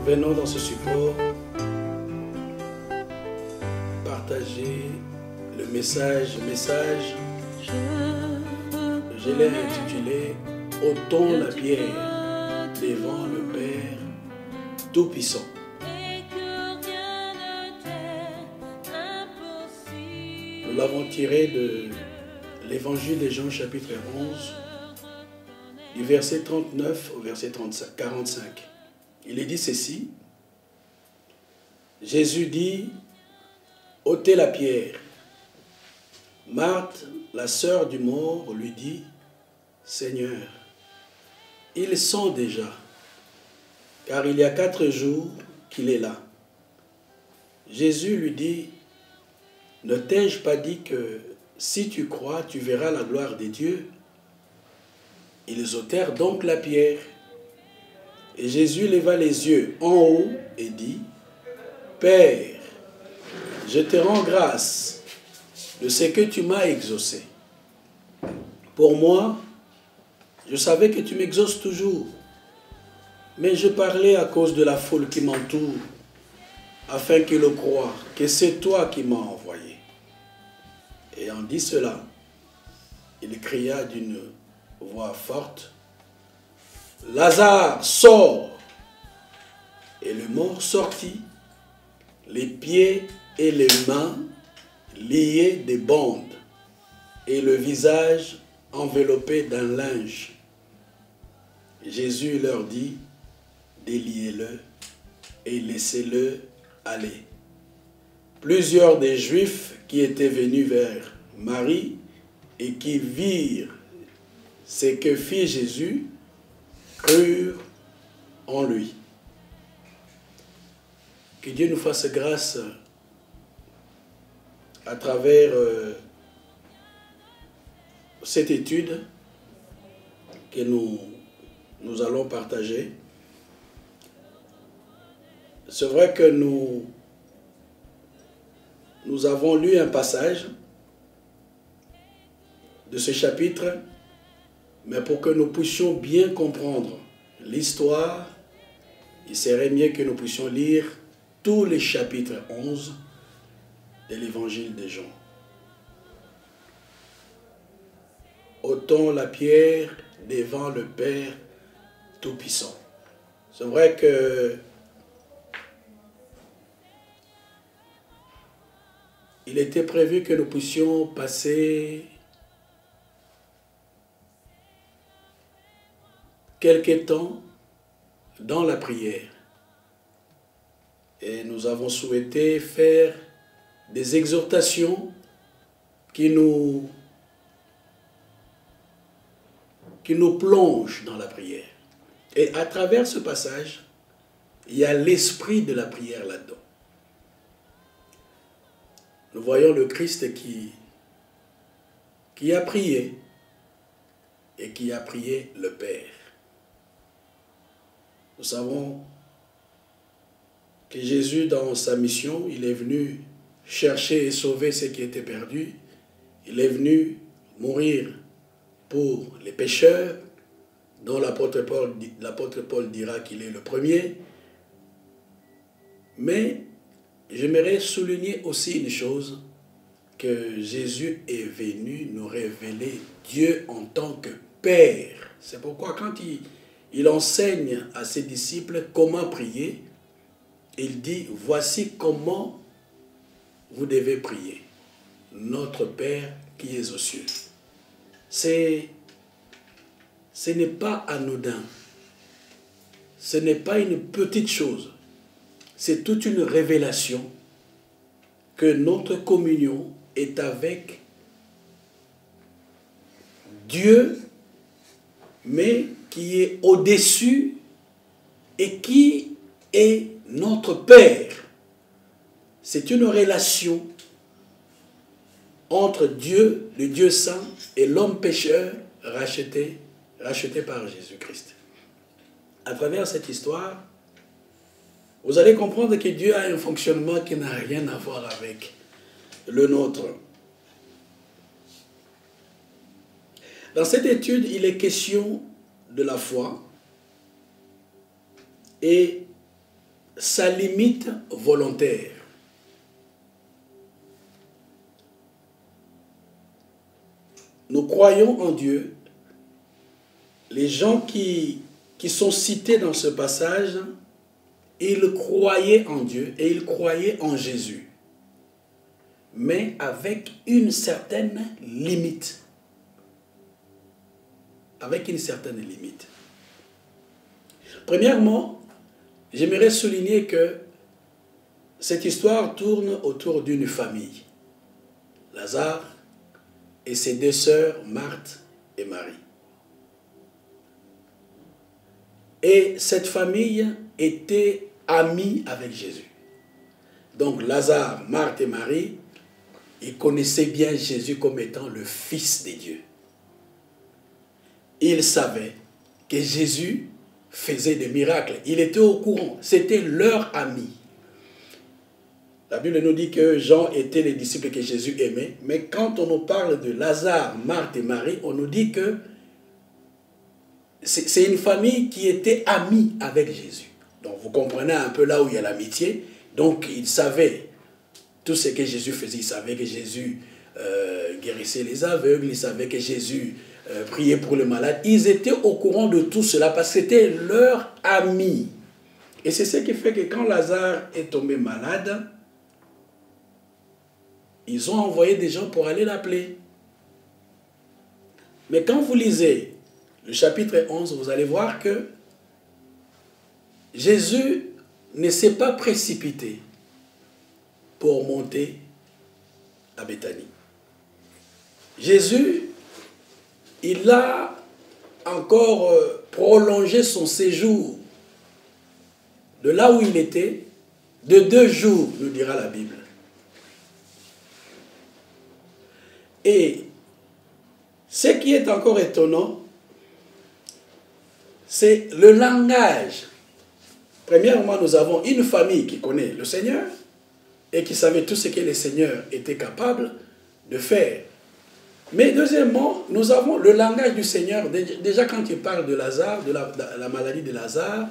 Venons dans ce support partager le message. Je l'ai intitulé « Ôtons la pierre devant le Père Tout-Puissant ». Nous l'avons tiré de l'Évangile de Jean chapitre 11, du verset 39 au verset 45. Il est dit ceci: Jésus dit, ôtez la pierre. Marthe, la sœur du mort, lui dit, Seigneur, ils sont déjà, car il y a 4 jours qu'il est là. Jésus lui dit, ne t'ai-je pas dit que si tu crois, tu verras la gloire de Dieu? Ils ôtèrent donc la pierre. Et Jésus leva les yeux en haut et dit, Père, je te rends grâce de ce que tu m'as exaucé. Pour moi, je savais que tu m'exauces toujours, mais je parlais à cause de la foule qui m'entoure, afin qu'ils croient que c'est toi qui m'as envoyé. Ayant dit cela, il cria d'une voix forte, Lazare, sors! Et le mort sortit, les pieds et les mains liés des bandes, et le visage enveloppé d'un linge. Jésus leur dit, déliez-le et laissez-le aller. Plusieurs des Juifs qui étaient venus vers Marie et qui virent ce que fit Jésus, crurent en lui. Que Dieu nous fasse grâce à travers cette étude que nous allons partager. C'est vrai que nous avons lu un passage de ce chapitre, mais pour que nous puissions bien comprendre l'histoire, il serait mieux que nous puissions lire tous les chapitres 11 de l'évangile de Jean. Ôtons la pierre devant le Père Tout-Puissant. C'est vrai que il était prévu que nous puissions passer quelque temps dans la prière. Et nous avons souhaité faire des exhortations qui nous plongent dans la prière. Et à travers ce passage, il y a l'esprit de la prière là-dedans. Nous voyons le Christ qui a prié et qui a prié le Père. Nous savons que Jésus, dans sa mission, il est venu chercher et sauver ce qui était perdu. Il est venu mourir pour les pécheurs, dont l'apôtre Paul dira qu'il est le premier. Mais j'aimerais souligner aussi une chose, que Jésus est venu nous révéler Dieu en tant que Père. C'est pourquoi quand il enseigne à ses disciples comment prier, il dit, voici comment vous devez prier. Notre Père qui est aux cieux. Ce n'est pas anodin. Ce n'est pas une petite chose. C'est toute une révélation que notre communion est avec Dieu, mais qui est au-dessus et qui est notre Père. C'est une relation entre Dieu, le Dieu saint, et l'homme pécheur racheté par Jésus-Christ. À travers cette histoire, vous allez comprendre que Dieu a un fonctionnement qui n'a rien à voir avec le nôtre. Dans cette étude, il est question de la foi et sa limite volontaire. Nous croyons en Dieu. Les gens qui sont cités dans ce passage, ils croyaient en Dieu et ils croyaient en Jésus, mais avec une certaine limite. Avec une certaine limite. Premièrement, j'aimerais souligner que cette histoire tourne autour d'une famille. Lazare et ses deux sœurs, Marthe et Marie. Et cette famille était amie avec Jésus. Donc Lazare, Marthe et Marie, ils connaissaient bien Jésus comme étant le Fils de Dieu. Ils savaient que Jésus faisait des miracles. Il était au courant. C'était leur ami. La Bible nous dit que Jean était les disciples que Jésus aimait. Mais quand on nous parle de Lazare, Marthe et Marie, on nous dit que c'est une famille qui était amie avec Jésus. Donc vous comprenez un peu là où il y a l'amitié. Donc ils savaient tout ce que Jésus faisait. Ils savaient que Jésus guérissait les aveugles. Ils savaient que Jésus priait pour les malades. Ils étaient au courant de tout cela parce que c'était leur ami. Et c'est ce qui fait que quand Lazare est tombé malade, ils ont envoyé des gens pour aller l'appeler. Mais quand vous lisez le chapitre 11, vous allez voir que Jésus ne s'est pas précipité pour monter à Béthanie. Jésus, il a encore prolongé son séjour de là où il était de 2 jours, nous dira la Bible. Et ce qui est encore étonnant, c'est le langage. Premièrement, nous avons une famille qui connaît le Seigneur et qui savait tout ce que le Seigneur était capable de faire. Mais deuxièmement, nous avons le langage du Seigneur. Déjà quand il parle de Lazare, de la maladie de Lazare,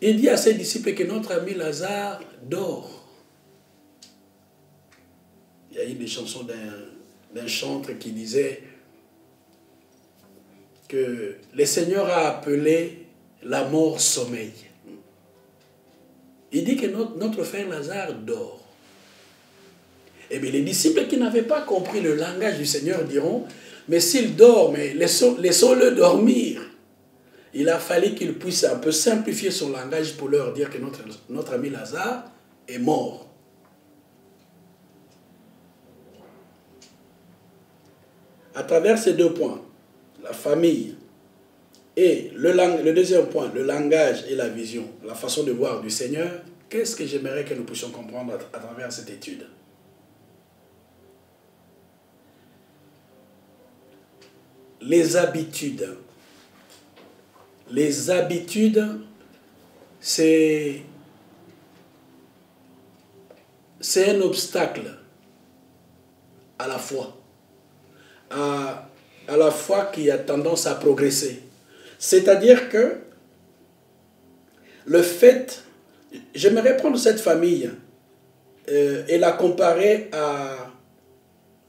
il dit à ses disciples que notre ami Lazare dort. Il y a eu des chansons d'un chanteur qui disait que le Seigneur a appelé la mort sommeil. Il dit que notre frère Lazare dort. Et bien les disciples qui n'avaient pas compris le langage du Seigneur diront, mais s'il dort, mais laissons-le dormir. Il a fallu qu'il puisse un peu simplifier son langage pour leur dire que notre ami Lazare est mort. À travers ces 2 points, la famille et le deuxième point, le langage et la vision, la façon de voir du Seigneur, qu'est-ce que j'aimerais que nous puissions comprendre à travers cette étude? Les habitudes. Les habitudes, c'est un obstacle à la foi. À la foi qui a tendance à progresser. C'est-à-dire que le fait, j'aimerais prendre cette famille et la comparer à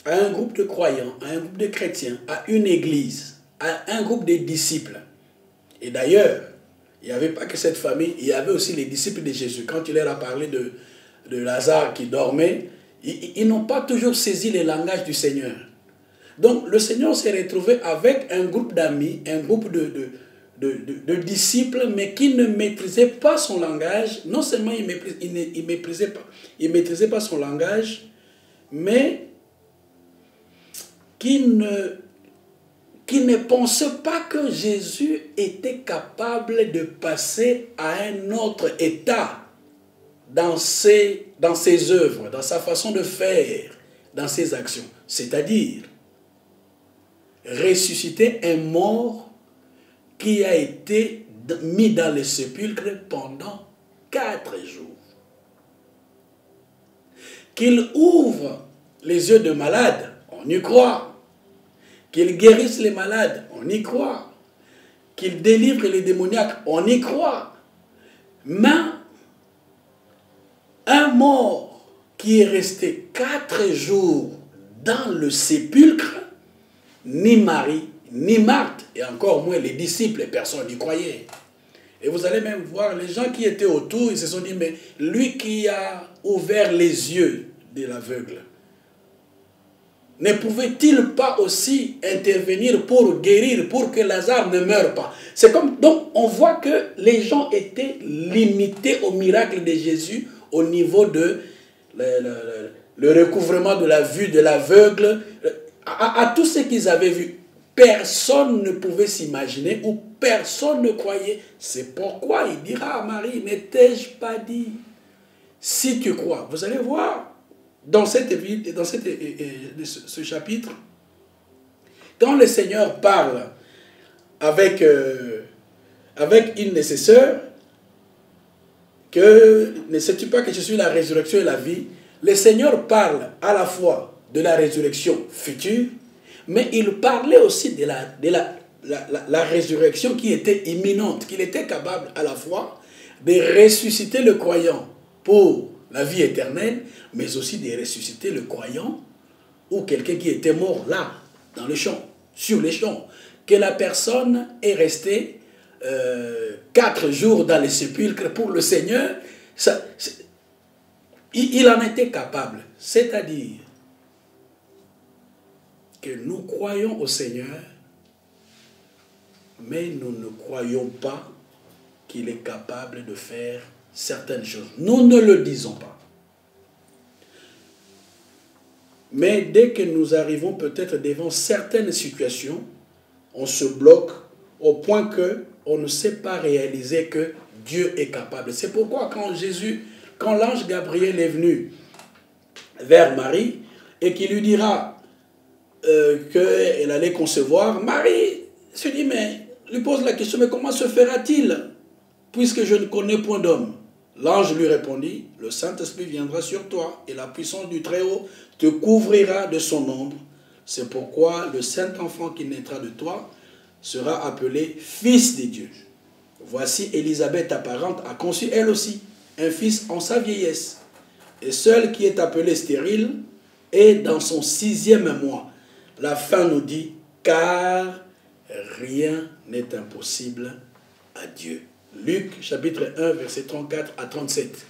un groupe de croyants, à un groupe de chrétiens, à une église, à un groupe de disciples. Et d'ailleurs, il n'y avait pas que cette famille, il y avait aussi les disciples de Jésus. Quand il leur a parlé de Lazare qui dormait, ils n'ont pas toujours saisi le langage du Seigneur. Donc le Seigneur s'est retrouvé avec un groupe d'amis, un groupe de disciples, mais qui ne maîtrisaient pas son langage. Non seulement ils ne maîtrisaient pas son langage, mais qui ne pensaient pas que Jésus était capable de passer à un autre état dans ses œuvres, dans sa façon de faire, dans ses actions. C'est-à-dire ressusciter un mort qui a été mis dans le sépulcre pendant 4 jours. Qu'il ouvre les yeux de malades, on y croit. Qu'il guérisse les malades, on y croit. Qu'il délivre les démoniaques, on y croit. Mais Un mort qui est resté 4 jours dans le sépulcre, ni Marie, ni Marthe, et encore moins les disciples, les personnes n'y croyaient. Et vous allez même voir les gens qui étaient autour, ils se sont dit, mais lui qui a ouvert les yeux de l'aveugle, ne pouvait-il pas aussi intervenir pour guérir, pour que Lazare ne meure pas? C'est comme, donc on voit que les gens étaient limités au miracle de Jésus au niveau de le recouvrement de la vue de l'aveugle, à tout ce qu'ils avaient vu. Personne ne pouvait s'imaginer ou personne ne croyait. C'est pourquoi il dira à Marie, ne t'ai-je pas dit? Si tu crois, vous allez voir dans ce chapitre, quand le Seigneur parle avec une de ses sœurs, que ne sais-tu pas que je suis la résurrection et la vie, le Seigneur parle à la fois de la résurrection future, mais il parlait aussi de la résurrection qui était imminente, qu'il était capable à la fois de ressusciter le croyant pour la vie éternelle, mais aussi de ressusciter le croyant ou quelqu'un qui était mort là, dans le champ, sur les champs. Que la personne est restée 4 jours dans les sépulcres pour le Seigneur, il en était capable. C'est-à-dire que nous croyons au Seigneur, mais nous ne croyons pas qu'il est capable de faire certaines choses. Nous ne le disons pas. Mais dès que nous arrivons peut-être devant certaines situations, on se bloque au point qu'on ne sait pas réaliser que Dieu est capable. C'est pourquoi quand l'ange Gabriel est venu vers Marie et qu'il lui dira qu'elle allait concevoir, Marie se dit, mais lui pose la question, mais comment se fera-t-il puisque je ne connais point d'homme? L'ange lui répondit, le Saint-Esprit viendra sur toi et la puissance du Très-Haut te couvrira de son ombre. C'est pourquoi le Saint-Enfant qui naîtra de toi sera appelé Fils de Dieu. Voici Élisabeth, ta parente, a conçu elle aussi un fils en sa vieillesse. Et celle qui est appelée stérile est dans son 6e mois. La fin nous dit, car rien n'est impossible à Dieu. Luc chapitre 1, verset 34 à 37.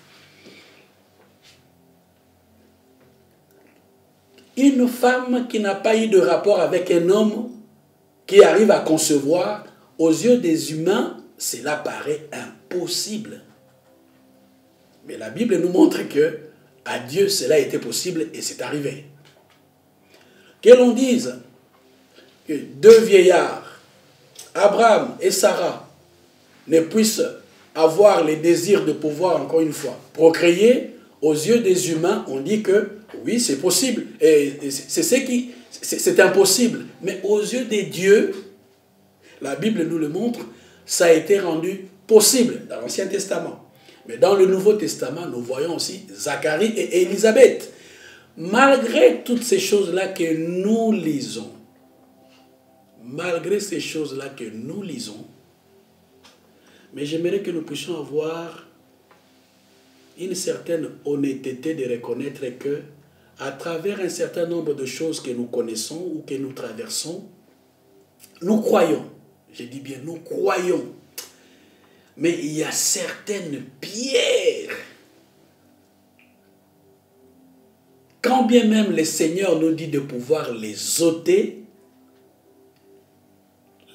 Une femme qui n'a pas eu de rapport avec un homme qui arrive à concevoir, aux yeux des humains, cela paraît impossible. Mais la Bible nous montre que à Dieu, cela a été possible et c'est arrivé. Que l'on dise que 2 vieillards, Abraham et Sarah, ne puissent avoir les désirs de pouvoir, encore une fois, procréer, aux yeux des humains, on dit que oui, c'est possible. Et c'est impossible. Mais aux yeux des dieux, la Bible nous le montre, ça a été rendu possible dans l'Ancien Testament. Mais dans le Nouveau Testament, nous voyons aussi Zacharie et Élisabeth. Malgré toutes ces choses-là que nous lisons, mais j'aimerais que nous puissions avoir une certaine honnêteté de reconnaître que, à travers un certain nombre de choses que nous connaissons ou que nous traversons, nous croyons. Je dis bien, nous croyons. Mais il y a certaines pierres. Quand bien même le Seigneur nous dit de pouvoir les ôter,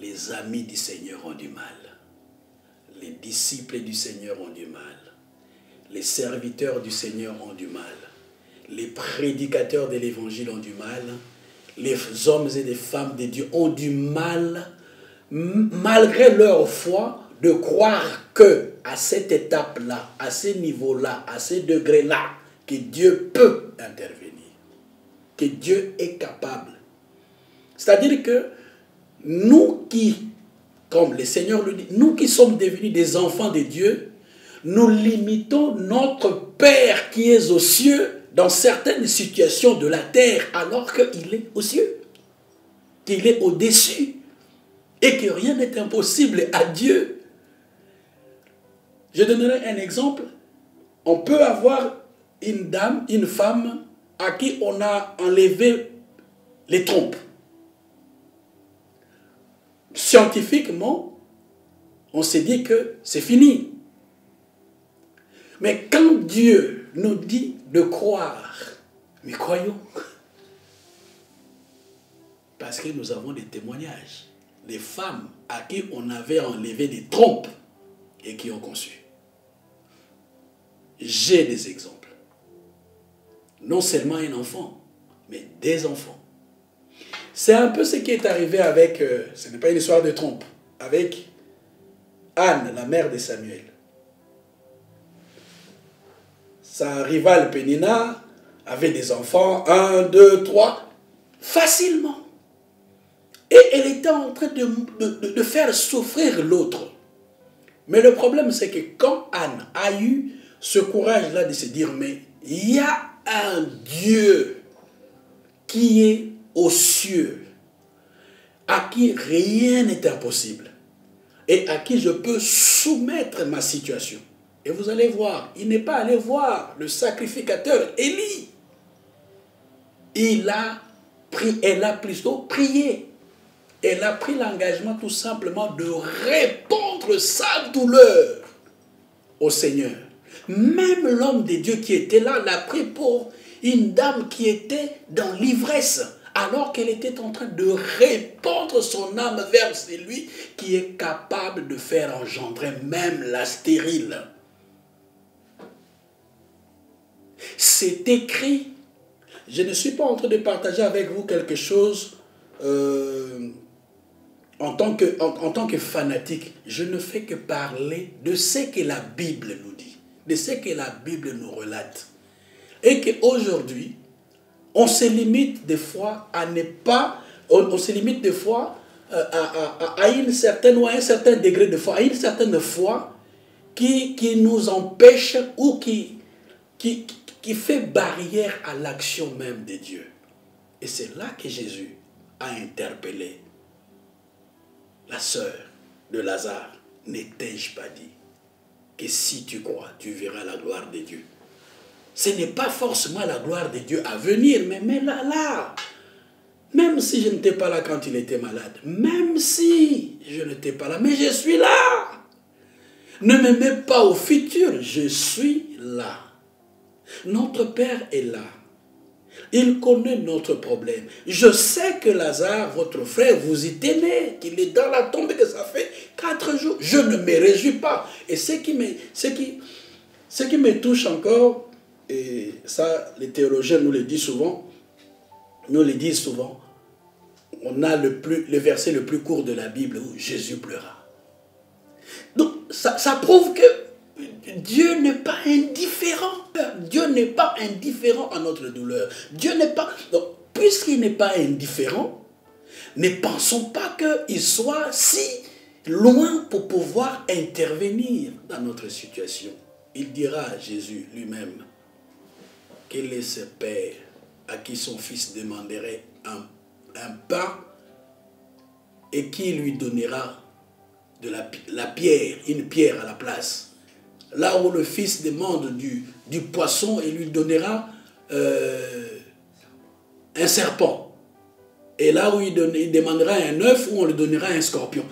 les amis du Seigneur ont du mal. Les disciples du Seigneur ont du mal. Les serviteurs du Seigneur ont du mal. Les prédicateurs de l'Évangile ont du mal. Les hommes et les femmes de Dieu ont du mal, malgré leur foi, de croire que à cette étape-là, à ce niveau-là, à ce degré-là, que Dieu peut intervenir, que Dieu est capable. C'est-à-dire que nous qui, comme le Seigneur le dit, nous qui sommes devenus des enfants de Dieu, nous limitons notre Père qui est aux cieux dans certaines situations de la terre, alors qu'il est aux cieux, qu'il est au-dessus, et que rien n'est impossible à Dieu. Je donnerai un exemple. On peut avoir une dame, une femme à qui on a enlevé les trompes. Scientifiquement, on s'est dit que c'est fini. Mais quand Dieu nous dit de croire, mais croyons. Parce que nous avons des témoignages. Des femmes à qui on avait enlevé des trompes et qui ont conçu. J'ai des exemples. Non seulement un enfant, mais des enfants. C'est un peu ce qui est arrivé avec, ce n'est pas une histoire de trompe, avec Anne, la mère de Samuel. Sa rivale Pénina avait des enfants, 1, 2, 3, facilement. Et elle était en train de faire souffrir l'autre. Mais le problème, c'est que quand Anne a eu ce courage-là de se dire, mais il y a un Dieu qui est aux cieux, à qui rien n'est impossible, et à qui je peux soumettre ma situation. Et vous allez voir, il n'est pas allé voir le sacrificateur Élie. Elle a plutôt prié. Elle a pris l'engagement tout simplement de répondre sa douleur au Seigneur. Même l'homme de Dieu qui était là l'a pris pour une dame qui était dans l'ivresse, alors qu'elle était en train de répandre son âme vers celui qui est capable de faire engendrer même la stérile. C'est écrit. Je ne suis pas en train de partager avec vous quelque chose en tant que fanatique. Je ne fais que parler de ce que la Bible nous dit, de ce que la Bible nous relate. Et qu'aujourd'hui, on se limite des fois à ne pas, on se limite des fois à une certaine ou à un certain degré de foi, à une certaine foi qui nous empêche ou qui fait barrière à l'action même de Dieu. Et c'est là que Jésus a interpellé la sœur de Lazare. N'ai-je pas dit que si tu crois, tu verras la gloire de Dieu? Ce n'est pas forcément la gloire de Dieu à venir, mais là, même si je n'étais pas là quand il était malade, même si je n'étais pas là, mais je suis là. Ne me mets pas au futur, je suis là. Notre Père est là. Il connaît notre problème. Je sais que Lazare, votre frère, vous y tenez, qu'il est dans la tombe et que ça fait 4 jours. Je ne me réjouis pas. Et ce qui me touche encore, et ça, les théologiens nous le disent souvent, on a le verset le plus court de la Bible où Jésus pleura. Donc, ça prouve que Dieu n'est pas indifférent. Dieu n'est pas indifférent à notre douleur. Dieu n'est pas... Donc, puisqu'il n'est pas indifférent, ne pensons pas qu'il soit si loin pour pouvoir intervenir dans notre situation. Il dira à Jésus lui-même, quel est ce père à qui son fils demanderait un pain et qui lui donnera de la pierre, une pierre à la place. Là où le fils demande du poisson et lui donnera un serpent. Et là où il demandera un œuf, où on lui donnera un scorpion.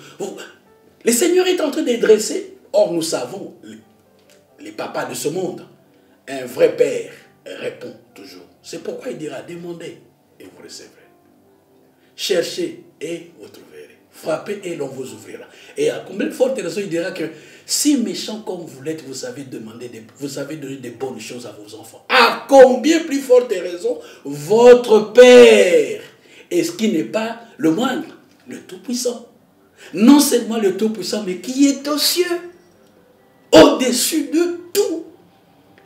Le Seigneur est en train de dresser. Or, nous savons, les papas de ce monde, un vrai père répond toujours. C'est pourquoi il dira, demandez et vous recevrez. Cherchez et vous trouverez. Frappez et l'on vous ouvrira. Et à combien de fortes raisons il dira que si méchant comme vous l'êtes, vous savez donner des bonnes choses à vos enfants. À combien plus forte raison votre Père, et ce qui n'est pas le moindre, le Tout-Puissant. Non seulement le Tout-Puissant, mais qui est aux cieux, au-dessus de tout,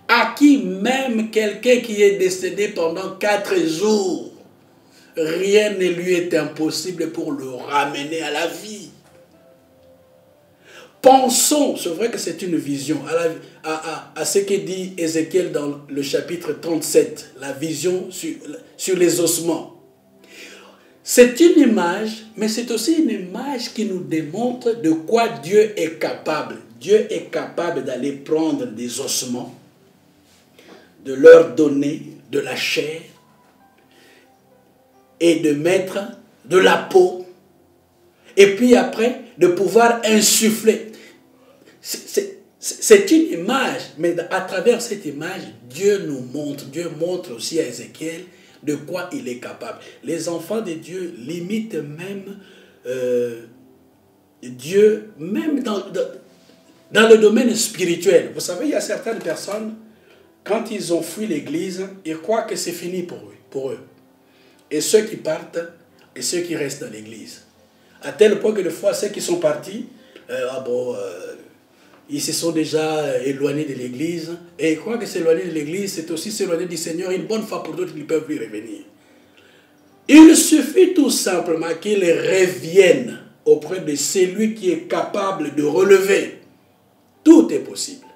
à qui même quelqu'un qui est décédé pendant 4 jours, rien ne lui est impossible pour le ramener à la vie. Pensons, c'est vrai que c'est une vision, à ce que dit Ézéchiel dans le chapitre 37, la vision sur les ossements. C'est une image, mais c'est aussi une image qui nous démontre de quoi Dieu est capable. Dieu est capable d'aller prendre des ossements, de leur donner de la chair et de mettre de la peau, et puis après de pouvoir insuffler. C'est une image, mais à travers cette image, Dieu montre aussi à Ézéchiel de quoi il est capable. Les enfants de Dieu limitent même Dieu, même dans le domaine spirituel. Vous savez, il y a certaines personnes, quand ils ont fui l'église, ils croient que c'est fini pour eux. Et ceux qui partent, et ceux qui restent dans l'église. À tel point que des fois, ceux qui sont partis, ils se sont déjà éloignés de l'église. Et ils croient que s'éloigner de l'église, c'est aussi s'éloigner du Seigneur. Une bonne fois pour d'autres, ils peuvent y revenir. Il suffit tout simplement qu'ils reviennent auprès de celui qui est capable de relever. Tout est possible.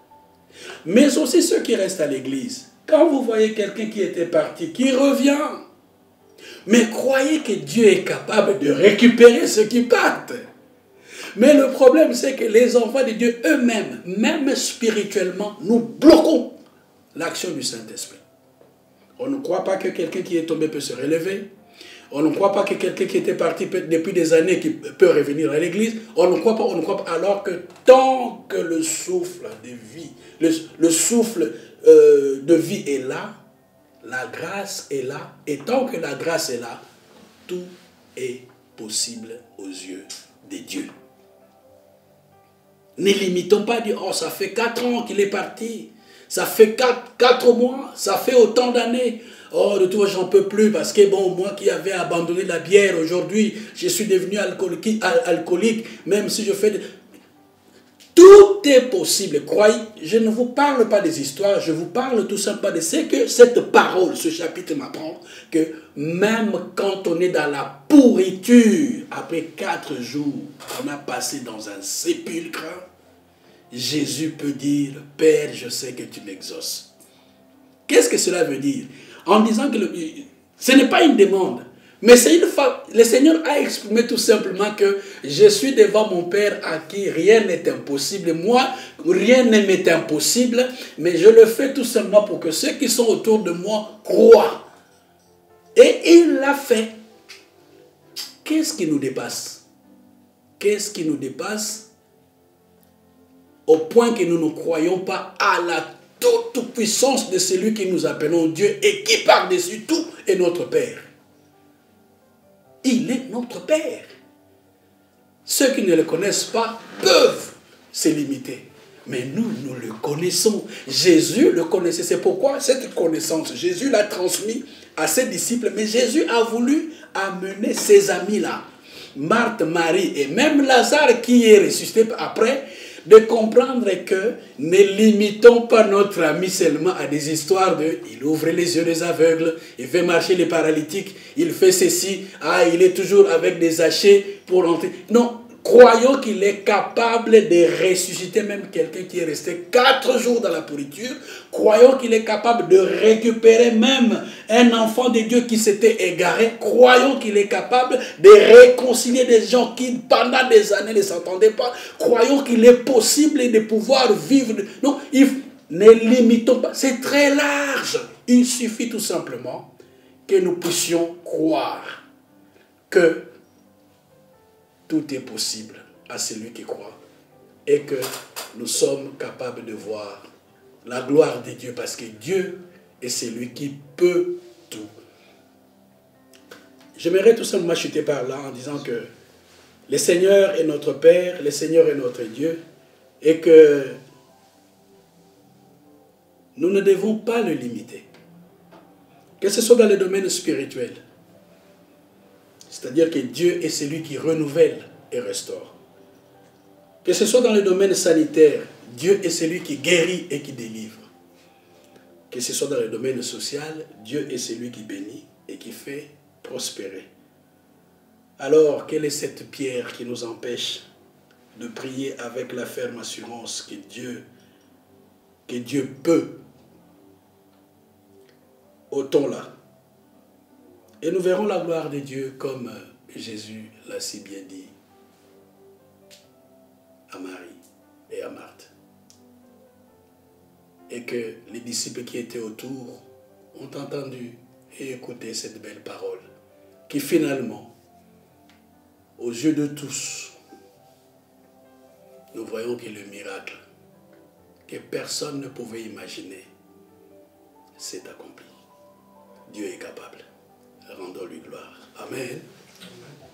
Mais aussi ceux qui restent à l'église. Quand vous voyez quelqu'un qui était parti, qui revient, mais croyez que Dieu est capable de récupérer ceux qui partent. Mais le problème, c'est que les enfants de Dieu eux-mêmes, même spirituellement, nous bloquons l'action du Saint-Esprit. On ne croit pas que quelqu'un qui est tombé peut se relever. On ne croit pas que quelqu'un qui était parti depuis des années qui peut revenir à l'église. On ne croit pas, alors que tant que le souffle de vie, le souffle de vie est là, la grâce est là, et tant que la grâce est là, tout est possible aux yeux de Dieu. Ne limitons pas, dire, oh, ça fait 4 ans qu'il est parti, ça fait 4 mois, ça fait autant d'années. Oh, de tout, j'en peux plus parce que, bon, moi qui avais abandonné la bière, aujourd'hui, je suis devenu alcoolique, même si je fais... Tout est possible. Croyez, je ne vous parle pas des histoires, je vous parle tout simplement de ce que cette parole, ce chapitre m'apprend, que même quand on est dans la pourriture, après 4 jours, on a passé dans un sépulcre, Jésus peut dire, Père, je sais que tu m'exauces. Qu'est-ce que cela veut dire? En disant que ce n'est pas une demande, mais c'est une fois, le Seigneur a exprimé tout simplement que je suis devant mon Père à qui rien n'est impossible. Moi, rien ne m'est impossible, mais je le fais tout simplement pour que ceux qui sont autour de moi croient. Et il l'a fait. Qu'est-ce qui nous dépasse? Qu'est-ce qui nous dépasse au point que nous ne croyons pas à la toute puissance de celui que nous appelons Dieu et qui par-dessus tout est notre Père. Il est notre Père. Ceux qui ne le connaissent pas peuvent se limiter. Mais nous, nous le connaissons. Jésus le connaissait. C'est pourquoi cette connaissance, Jésus l'a transmis à ses disciples. Mais Jésus a voulu amener ses amis-là, Marthe, Marie et même Lazare qui est ressuscité après, de comprendre que ne limitons pas notre ami seulement à des histoires de il ouvre les yeux des aveugles, il fait marcher les paralytiques, il fait ceci, il est toujours avec des hachets pour entrer. Non, croyons qu'il est capable de ressusciter même quelqu'un qui est resté 4 jours dans la pourriture. Croyons qu'il est capable de récupérer même un enfant de Dieu qui s'était égaré. Croyons qu'il est capable de réconcilier des gens qui pendant des années ne s'entendaient pas. Croyons qu'il est possible de pouvoir vivre. Non, ne limitons pas. C'est très large. Il suffit tout simplement que nous puissions croire que tout est possible à celui qui croit et que nous sommes capables de voir la gloire de Dieu parce que Dieu est celui qui peut tout. J'aimerais tout simplement chuter par là en disant que le Seigneur est notre Père, le Seigneur est notre Dieu et que nous ne devons pas le limiter. Que ce soit dans le domaine spirituel, c'est-à-dire que Dieu est celui qui renouvelle et restaure. Que ce soit dans le domaine sanitaire, Dieu est celui qui guérit et qui délivre. Que ce soit dans le domaine social, Dieu est celui qui bénit et qui fait prospérer. Alors, quelle est cette pierre qui nous empêche de prier avec la ferme assurance que Dieu peut? Ôtons-la. Et nous verrons la gloire de Dieu comme Jésus l'a si bien dit à Marie et à Marthe. et que les disciples qui étaient autour ont entendu et écouté cette belle parole qui finalement, aux yeux de tous, nous voyons que le miracle que personne ne pouvait imaginer s'est accompli. Dieu est capable. Rendons-lui gloire. Amen. Amen.